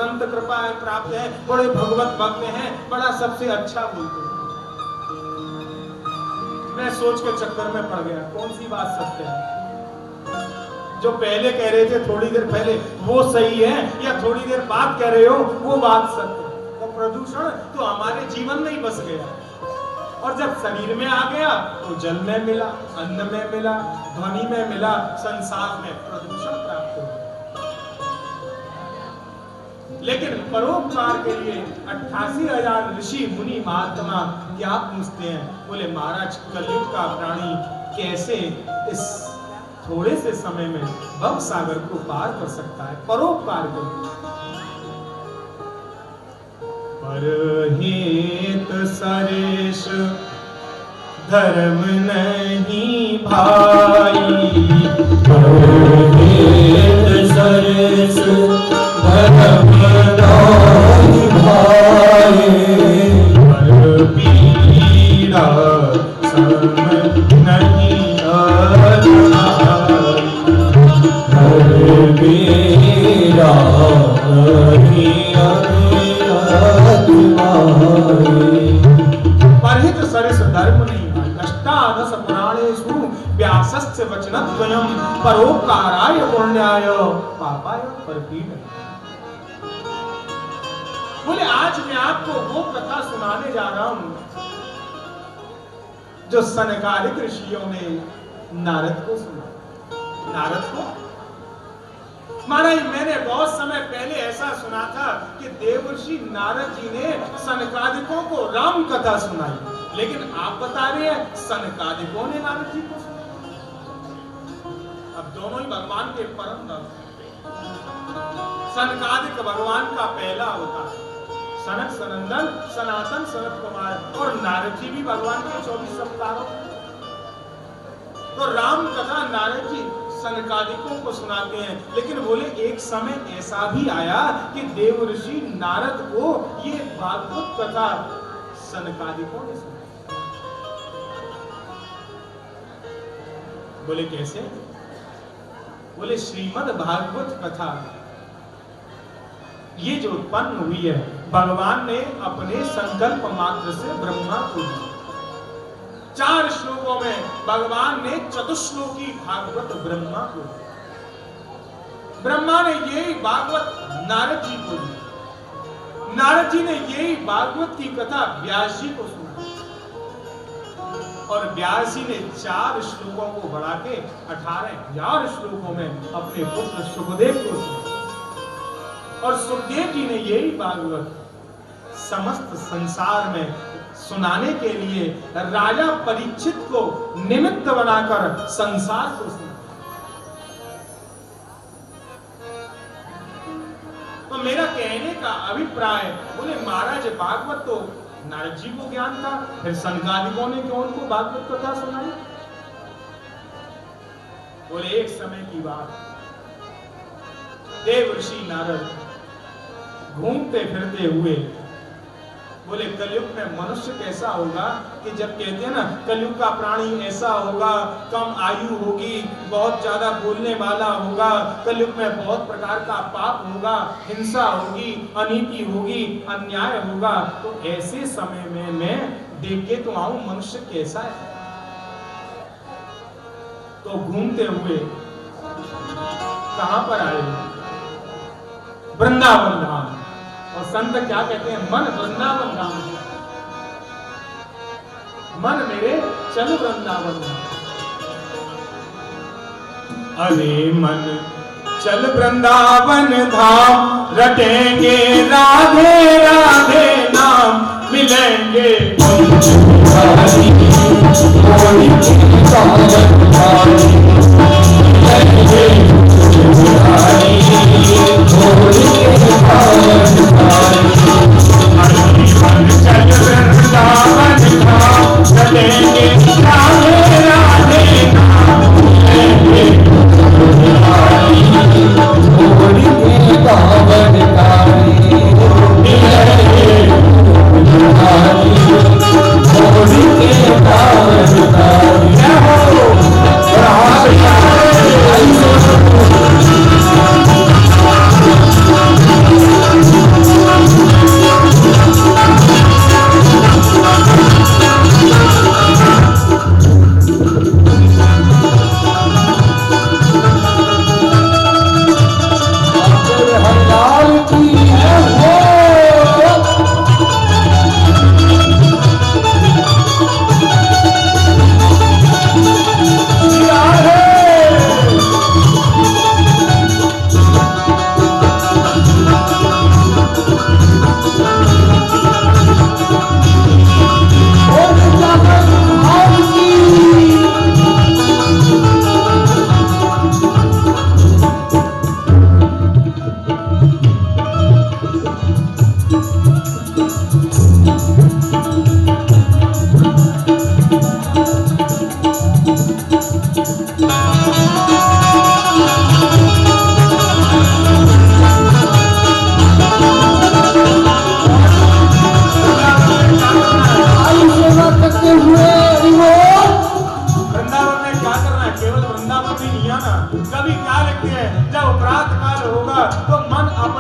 संत कृपा प्राप्त है, बड़े भगवत भक्त हैं, बड़ा सबसे अच्छा बोलते हैं। मैं सोच के चक्कर में पड़ गया, कौन सी बात सत्य है? जो पहले कह रहे थे थोड़ी देर पहले वो सही है, या थोड़ी देर बाद कह रहे हो वो बात सत्य है? वो प्रदूषण तो हमारे जीवन में ही बस गया, और जब शरीर में आ गया तो जल में मिला, अन्न में मिला, ध्वनि में मिला, संसार में प्रदूषण प्राप्त हो। लेकिन परोपकार के लिए 88,000 ऋषि मुनि महात्मा क्या पूछते हैं? बोले महाराज, कलयुग का प्राणी कैसे इस थोड़े से समय में भव सागर को पार कर सकता है? परोपकार के लिए। परहित सरेश धर्म नहीं भाई, परहित सरेश धर्म नहीं भाई, पर पीड़ा सम नहीं परहित सरिस धर्म नहीं भाई, अष्टादश पुराणेषु व्यासस्य वचनद्वयम् परोपकाराय पुण्याय पापाय परपीड। बोले आज मैं आपको वो कथा सुनाने जा रहा हूं जो सनकादिक ऋषियों ने नारद को सुना। नारद को महाराज, मैंने बहुत समय पहले ऐसा सुना था कि देवर्षि नारद जी ने सनकादिकों को राम कथा सुनाई, लेकिन आप बता रहे हैं सनकादिकों ने नारद जी को सुनाई। अब दोनों ही भगवान के परम भक्त। सनकादिक भगवान का पहला अवतार, सनक सनंदन सनातन सनत कुमार, और नारद जी भी भगवान के 24 अवतारों। तो राम कथा नारद जी सनकादिकों को सुनाते हैं, लेकिन बोले एक समय ऐसा भी आया कि देवर्षि नारद को ये भागवत कथा सनकादिकों ने सुनाई। बोले कैसे? बोले श्रीमद् भागवत कथा ये जो उत्पन्न हुई है, भगवान ने अपने संकल्प मात्र से ब्रह्मा को दी। 4 श्लोकों में भगवान ने चतुश्लोकी भागवत ब्रह्मा को दी। ब्रह्मा ने यही भागवत नारद जी को दी। नारद जी ने यही भागवत की कथा व्यास जी को सुनाई, और व्यास जी ने 4 श्लोकों को बढ़ा के 18 श्लोकों में अपने पुत्र सुखदेव को सुनाई, और सुखदेव जी ने यही भागवत समस्त संसार में सुनाने के लिए राजा परीक्षित को निमित्त बनाकर संसार को सुना। तो मेरा कहने का अभिप्राय, बोले महाराज भागवत तो नारद जी को ज्ञान था, फिर सनकादिकों ने क्यों उनको भागवत कथा सुनाई? बोले एक समय की बात, देवर्षि नारद घूमते फिरते हुए, बोले कलयुग में मनुष्य कैसा होगा कि जब कहते हैं ना कलयुग का प्राणी ऐसा होगा, कम आयु होगी, बहुत ज्यादा बोलने वाला होगा, कलयुग में बहुत प्रकार का पाप होगा, हिंसा होगी, अनीति होगी, अन्याय होगा। तो ऐसे समय में मैं देख के तो आऊं मनुष्य कैसा है। तो घूमते हुए कहां पर आए? वृंदावन धाम। और संत क्या कहते हैं? मन वृंदावन धाम, मन मेरे चल वृंदावन धाम। अरे मन चल वृंदावन धाम, रटेंगे राधे राधे नाम, मिलेंगे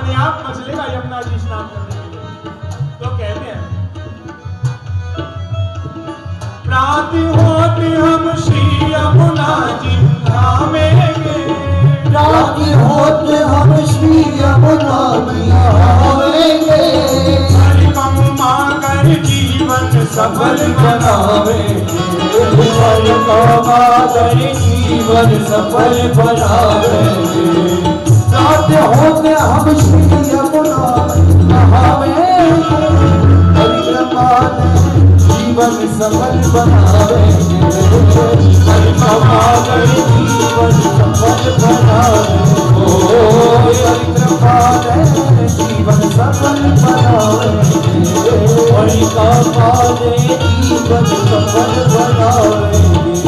अपने आप मच लेगा यमुना जी स्नान करने के लिए। तो कहते हैं प्रातः होते हम श्री यमुना जी धामेंगे, प्रातः होते हम श्री यमुना जी धामेंगे, परिक्रमा कर जीवन सफल बनावेंगे, परिक्रमा कर जीवन सफल बनावेंगे। प्रातः होते हम श्री यमुना जी नहावेंगे, परिक्रमा जीवन सफल बनावेंगे, परिक्रमा कर जीवन सफल बनावेंगे, परिक्रमा जीवन सफल बनावेंगे, परिक्रमा जीवन सफल बनावेंगे।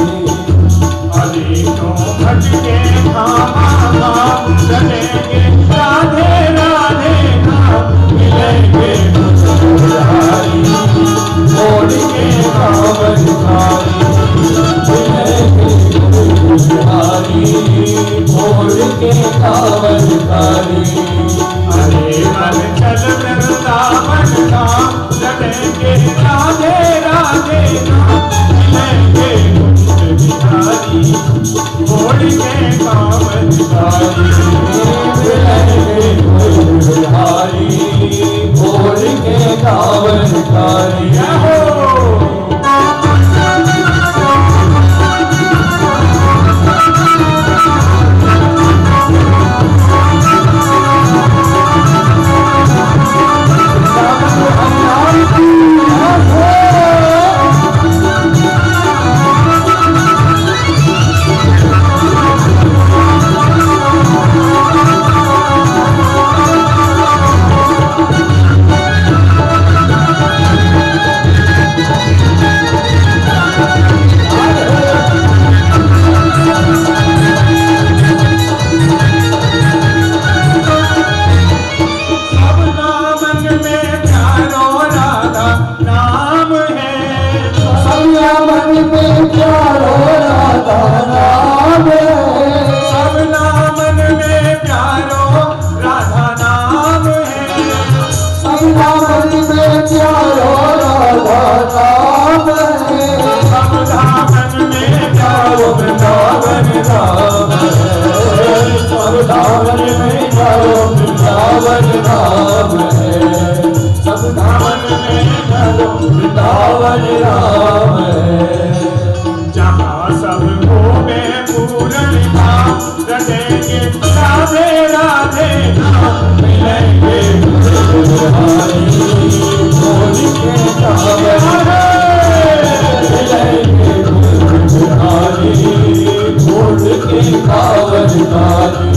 अनेकों भटके धामा धाम चलेंगे, राधे राधे नाम मिलेंगे मुरारी, छोड़ के कांवर धारी मिलेंगे मुरारी, छोड़ के कांवर धारी। अरे मन चल वृंदावन धाम चलेंगे, राधे राधे नाम मिलेंगे मुझ बिहारी, छोड़ के कांवर धारी मिलेंगे मुरारी, छोड़ के कांवर धारी। जहाँ सब होवे पूरन धाम रटेंगे, राधे राधे नाम मिलेंगे मुरारी, छोड़ के कांवर मिलेंगे मुरारी, छोड़ के कांवर धारी।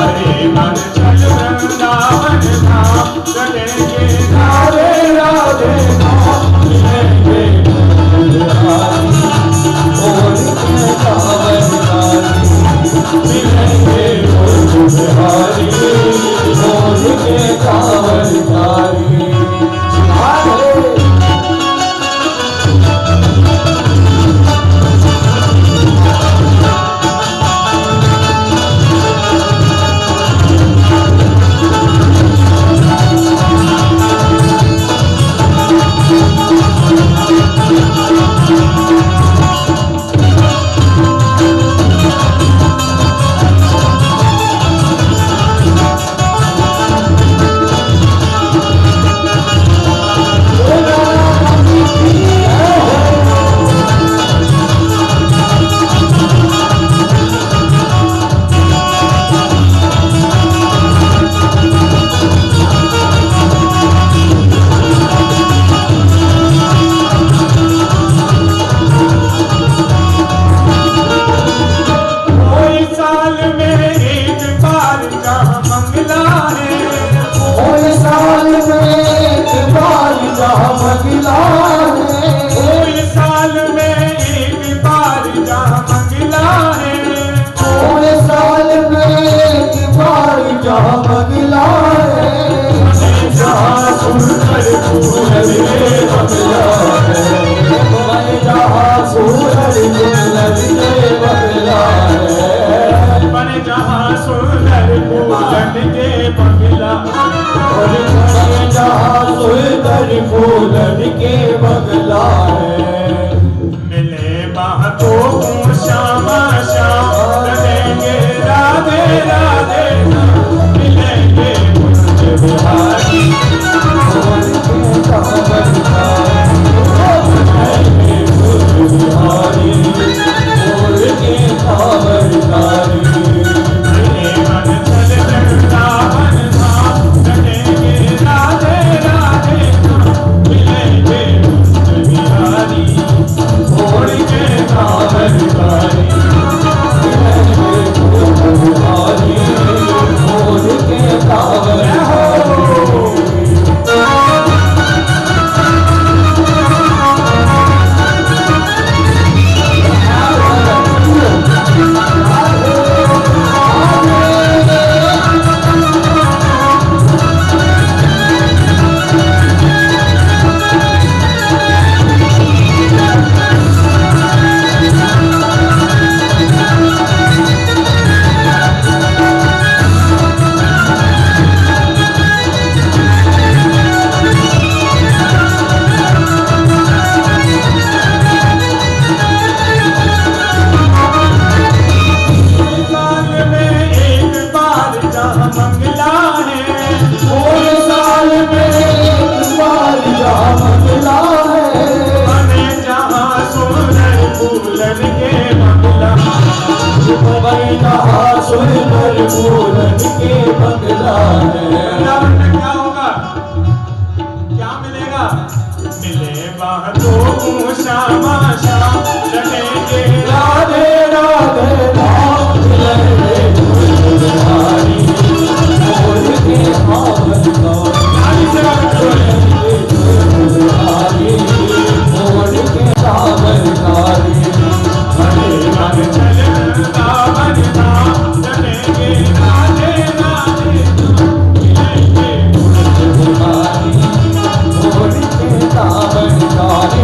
अरे मन चल वृंदावन धाम रटेंगे, राधे राधे नाम मिलेंगे मुरारी, छोड़ के कांवर धारी मिलेंगे मुरारी, छोड़ के कांवर धारी। जहाँ सुंदर पूरन के बंगला और जहाँ सुंदर फूलन के बगला है। मिले बातों को श्यामा श्याम रहेंगे राधे राधे मिलेंगे कुंज बिहारी और के कांवर कारी कुंज बिहारी और के कांवर कारी। मिले मन चल वृंदावन धाम रहेंगे राधे राधे मिलेंगे कुंज बिहारी और के कांवर कारी कुंज बिहारी और के कांवर सुंदर फूलन के बगला है। वृंदावन में क्या होगा, क्या मिलेगा? मिले बातों को श्यामा श्याम रहेंगे राधे राधे राम मिलेंगे कुंज बिहारी और के कांवर कारी कुंज बिहारी और के कांवर कारी। हरे मन चल वृंदावन धाम रहेंगे राधे राधे मिलेंगे कुंज बिहारी और के कांवर कारी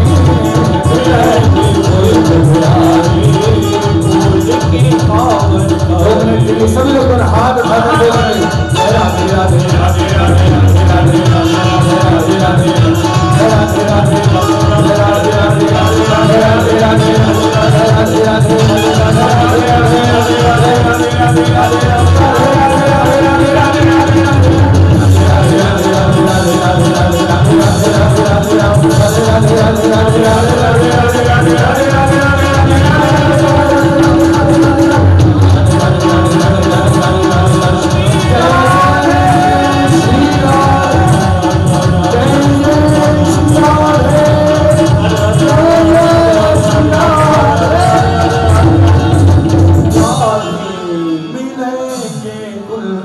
मिलेंगे कुंज बिहारी और के कांवर कारी। सभी लोग हाथ उठाकर बोल रहे हैं राधे राधे राधे राधे राधे राधे राधे राधे राधे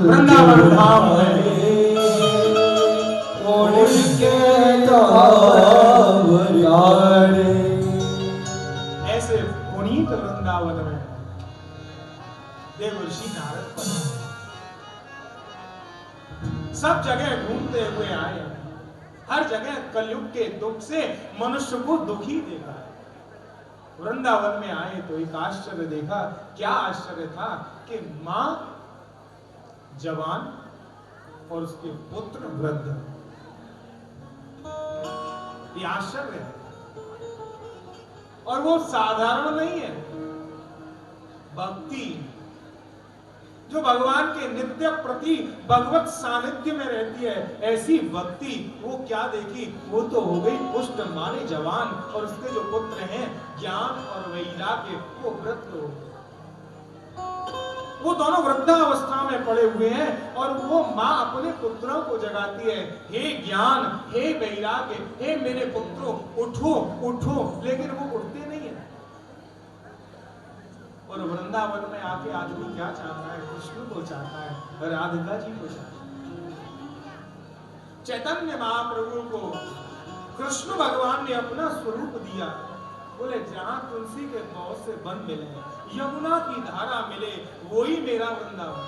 वृंदावन धाम है। ऐसे पुनीत वृंदावन में देवर्षि नारद पधारे। सब जगह घूमते हुए आए, हर जगह कलयुग के दुख से मनुष्य को दुखी देखा। वृंदावन में आए तो एक आश्चर्य देखा। क्या आश्चर्य था कि मां जवान और उसके पुत्र वृद्ध। ये आश्चर्य है और वो साधारण नहीं है। भक्ति जो भगवान के नित्य प्रति भगवत सानिध्य में रहती है, ऐसी भक्ति वो क्या देखी? वो तो हो गई पुष्ट माने जवान और उसके जो पुत्र हैं ज्ञान और वैराग्य वो वृद्ध हो गए। वो दोनों वृद्धावस्था में पड़े हुए हैं और वो माँ अपने पुत्रों को जगाती है, हे ज्ञान, हे वैराग्य, हे मेरे पुत्रों उठो उठो, लेकिन वो उठते नहीं है। और वृंदावन में आके आदमी क्या चाहता है? कृष्ण को चाहता है, राधिका जी को चाहता है। चैतन्य महाप्रभु को कृष्ण भगवान ने अपना स्वरूप दिया। बोले जहां तुलसी के बहुत से वन मिले, यमुना की धारा मिले, वही मेरा वृंदावन।